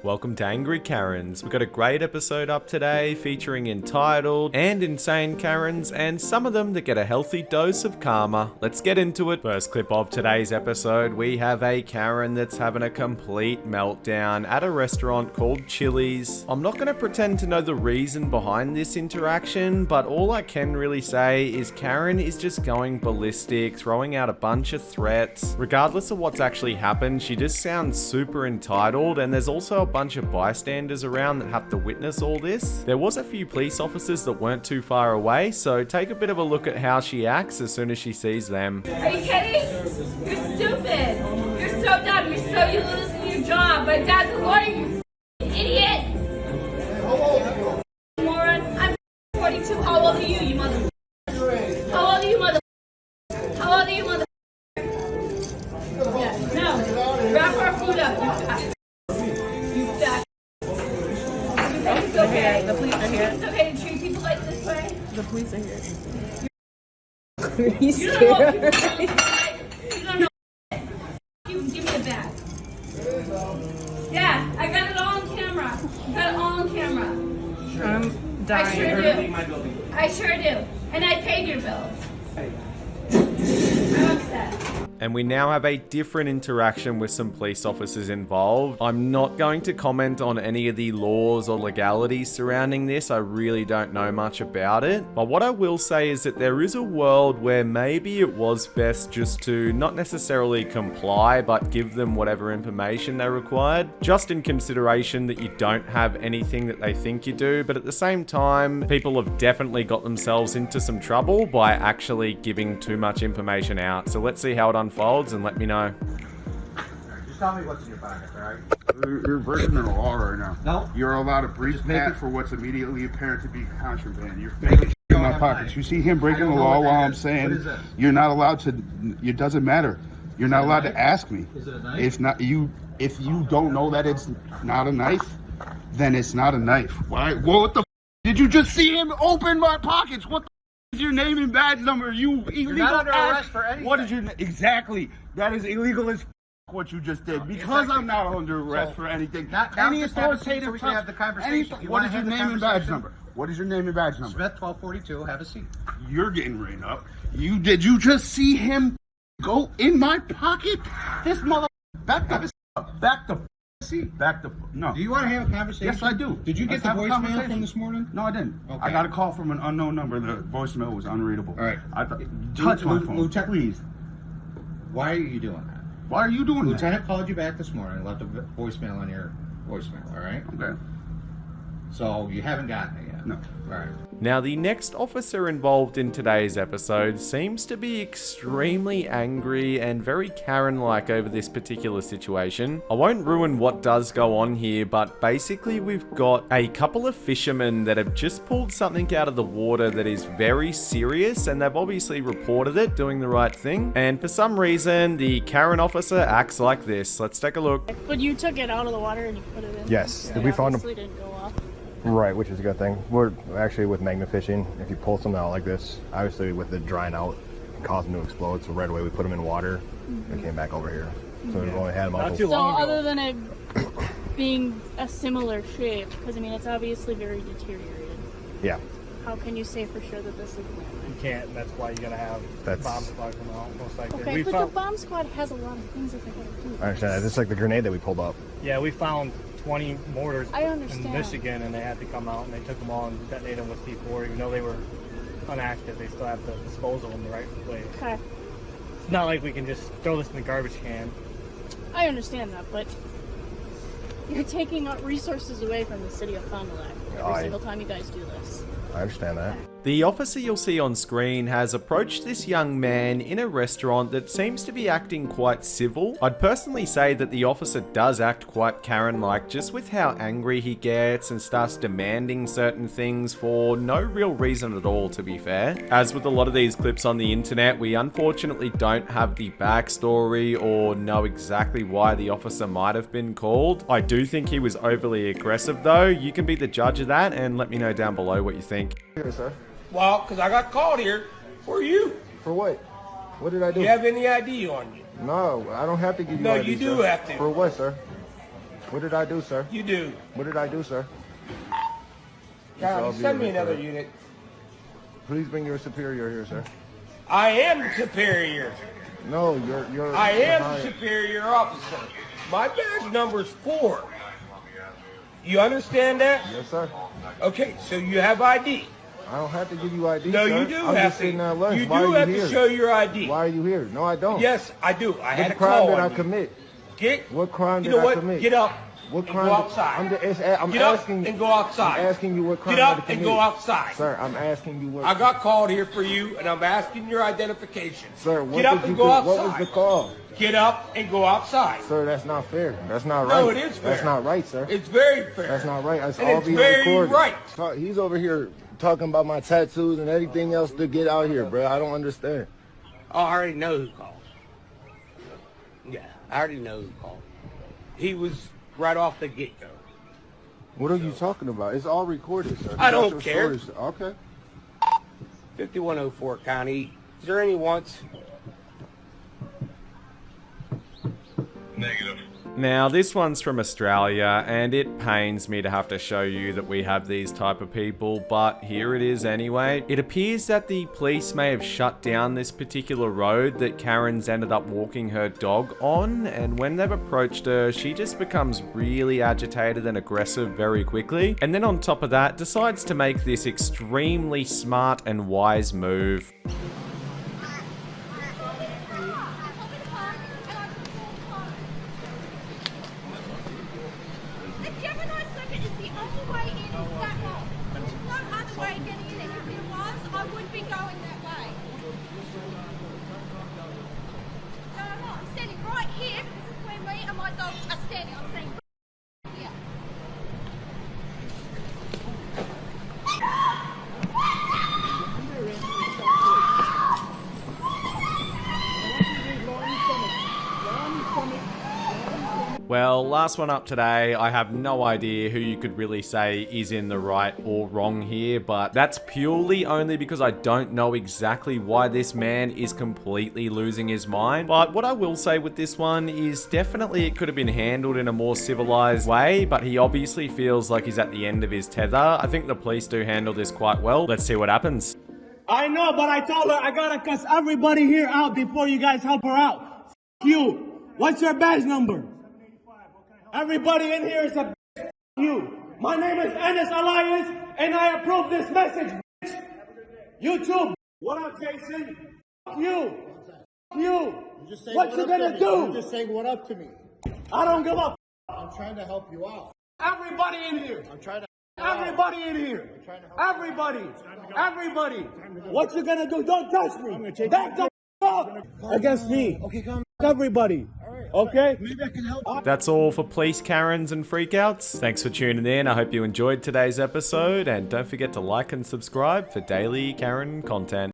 Welcome to Angry Karens. We've got a great episode up today featuring entitled and insane Karens and some of them that get a healthy dose of karma. Let's get into it. First clip of today's episode, we have a Karen that's having a complete meltdown at a restaurant called Chili's. I'm not going to pretend to know the reason behind this interaction, but all I can really say is Karen is just going ballistic, throwing out a bunch of threats. Regardless of what's actually happened, she just sounds super entitled, and there's also a bunch of bystanders around that have to witness all this. There was a few police officers that weren't too far away, so take a bit of a look at how she acts as soon as she sees them. Are you kidding? You're stupid. You're so dumb. You're losing your job. My dad's a lawyer, you idiot. Moron. I'm 42. How old are you, you mother? How old are you, mother? How old are you, mother? Yeah, no. Wrap our food up, It's okay. The police are here. It's okay to treat people like this way. The police are here. You don't know what people like. You don't know. You give me a bag. Yeah, I got it all on camera. I got it all on camera. I'm dying. I sure do. I sure do. And I paid your bills. I'm upset. And we now have a different interaction with some police officers involved. I'm not going to comment on any of the laws or legalities surrounding this. I really don't know much about it. But what I will say is that there is a world where maybe it was best just to not necessarily comply, but give them whatever information they required, just in consideration that you don't have anything that they think you do. But at the same time, people have definitely got themselves into some trouble by actually giving too much information out. So let's see how it unfolds and let me know. Just tell me what's in your pocket, alright? You're breaking the law right now. No. You're allowed to brief Just make that it- for what's immediately apparent to be contraband. You're Make it- making in my have pockets. mine. You see him I breaking don't the know law what while that I'm is. saying What is that? you're not allowed to. It doesn't matter. You're not it a allowed to knife? ask me. Is it a knife? It's not you. If you don't know that it's not a knife, then it's not a knife. Why? Well, what the? Did you just see him open my pockets? What the is your name and badge number? You illegal. not under ass- arrest for anything. What is your exactly? That is illegal as what you just did because I'm not under arrest for anything. Now Any just have a seat authoritative so we can have the conversation. You what wanna is your have the name and badge conversation? number? What is your name and badge number? Smith 1242. Have a seat. You're getting written up. Did you just see him go in my pocket? This mother back the seat. Back the no. Do you want to have a conversation? Yes, I do. Did you get Let's the have a voicemail conversation. from this morning? No, I didn't. Okay. I got a call from an unknown number. The voicemail was unreadable. All right. I thought, touch my phone, Lieutenant- please. Why are you doing that? Why are you doing that? Lieutenant called you back this morning and left a voicemail on your voicemail, all right? Okay. So you haven't gotten it yet? No. All right. Now, the next officer involved in today's episode seems to be extremely angry and very Karen-like over this particular situation. I won't ruin what does go on here, but basically we've got a couple of fishermen that have just pulled something out of the water that is very serious, and they've obviously reported it, doing the right thing. And for some reason, the Karen officer acts like this. Let's take a look. But you took it out of the water and you put it in? Yes. It We found obviously didn't go off. Right, which is a good thing. We're actually with magnet fishing. If you pull something out like this, obviously with it drying out, it can cause them to explode. So right away we put them in water. They came back over here. So we've only had them out. So other than it being a similar shape, because I mean it's obviously very deteriorated, Yeah, how can you say for sure that this is land? You can't. That's why you gotta have That's- bomb squad come out. Most likely. Okay, We but found, the bomb squad has a lot of things that they gotta do. I understand that. It's like the grenade that we pulled up. yeah, we found 20 mortars I in understand. Michigan, and they had to come out and they took them all and detonated them with C4. Even though they were unactive, they still have to dispose of them the right way. Okay, It's not like we can just throw this in the garbage can. I understand that, but you're taking resources away from the city of Fond du Lac every single time you guys do this. I understand that. The officer you'll see on screen has approached this young man in a restaurant that seems to be acting quite civil. I'd personally say that the officer does act quite Karen-like, just with how angry he gets and starts demanding certain things for no real reason at all, to be fair. As with a lot of these clips on the internet, we unfortunately don't have the backstory or know exactly why the officer might have been called. I do think he was overly aggressive though. You can be the judge of that and let me know down below what you think. Here, sir. Well, because I got called here for you. For what? What did I do? Do you have any ID on you? No, I don't have to give you No, ID, you do sir. have to. For what, sir? What did I do, sir? You do. What did I do, sir? County, send me another unit. Please bring your superior here, sir. I am the superior. No, you're. I am the superior officer. My badge number's 4. You understand that? Yes, sir. Okay, so you have ID. I don't have to give you ID. No, sir. you do I'm have just to. sitting at lunch. You Why do are have here? to show your ID. Why are you here? No, I don't. Yes, I do. I had What a crime call did on I you. commit? What crime you did know I what? commit? Get up. What and crime? go outside. I'm Get up asking. and go outside. I'm asking you what crime Get did I up commit? and go outside. Sir, I'm asking you what. I got called here for you, and I'm asking your identification. Sir, what Get up did and you go do? outside. What was the call? Get up and go outside. Sir, that's not fair. That's not right. No, it is fair. That's not right, sir. It's very fair. That's not right. That's And all it's being very recorded. right. He's over here talking about my tattoos and everything else to get out here, bro. I don't understand. Oh, I already know who called. Yeah, I already know who called. He was right off the get-go. What are you talking about? It's all recorded, sir. I don't That's care. your story, sir. Okay. 5104 County. Is there any wants? Negative. Now, this one's from Australia, and it pains me to have to show you that we have these type of people, but here it is anyway. It appears that the police may have shut down this particular road that Karen's ended up walking her dog on, and when they've approached her, she just becomes really agitated and aggressive very quickly, and then on top of that, decides to make this extremely smart and wise move. Well, last one up today. I have no idea who you could really say is in the right or wrong here, but that's purely only because I don't know exactly why this man is completely losing his mind. But what I will say with this one is definitely it could have been handled in a more civilized way, but he obviously feels like he's at the end of his tether. I think the police do handle this quite well. Let's see what happens. I know, but I told her I gotta cuss everybody here out before you guys help her out. F you. What's your badge number? Everybody in here is a bitch. You. My name is Ennis Elias, and I approve this message, bitch. You too. What up, Jason? F you. F you. What you gonna do? You're just saying what up to me. I don't give a f. I'm trying to help you out. Everybody in here. I'm trying to. Everybody in here. Everybody. Everybody. What you gonna do? Don't touch me. Back the up against me. Okay, come. Everybody. Okay? Maybe I can help. That's all for Police Karens and Freakouts. Thanks for tuning in. I hope you enjoyed today's episode, and don't forget to like and subscribe for daily Karen content.